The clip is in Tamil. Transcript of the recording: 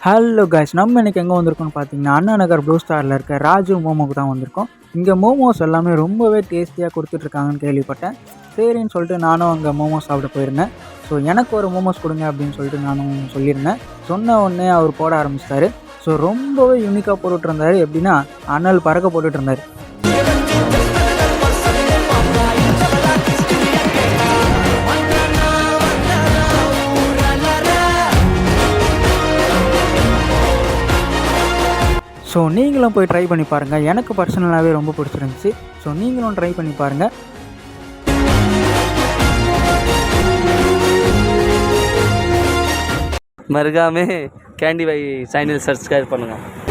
ஹலோ கைஸ், நம்ம இன்றைக்கி எங்கே வந்திருக்கோம்னு பார்த்தீங்கன்னா அண்ணா நகர் ப்ளூ ஸ்டாரில் இருக்க ராஜு மோமோக்கு தான் வந்திருக்கோம். இங்கே மோமோஸ் எல்லாமே ரொம்பவே டேஸ்டியாக கொடுத்துட்ருக்காங்கன்னு கேள்விப்பட்டேன். சரின்னு சொல்லிட்டு நானும் அங்கே மோமோஸ் சாப்பிட போயிருந்தேன். ஸோ எனக்கு ஒரு மோமோஸ் கொடுங்க அப்படின்னு சொல்லிட்டு நானும் சொல்லியிருந்தேன். சொன்ன உடனே அவர் போட ஆரம்பிச்சிட்டாரு. ஸோ ரொம்பவே யூனிக்காக போட்டுட்ருந்தார். எப்படின்னா அனல் பறக்க போட்டுட்ருந்தார். ஸோ நீங்களும் போய் ட்ரை பண்ணி பாருங்கள். எனக்கு பர்சனலாகவே ரொம்ப பிடிச்சிருந்துச்சி. ஸோ நீங்களும் ட்ரை பண்ணி பாருங்கள். மறக்காம கேண்டி பாய் சேனல் சப்ஸ்கிரைப் பண்ணுங்கள்.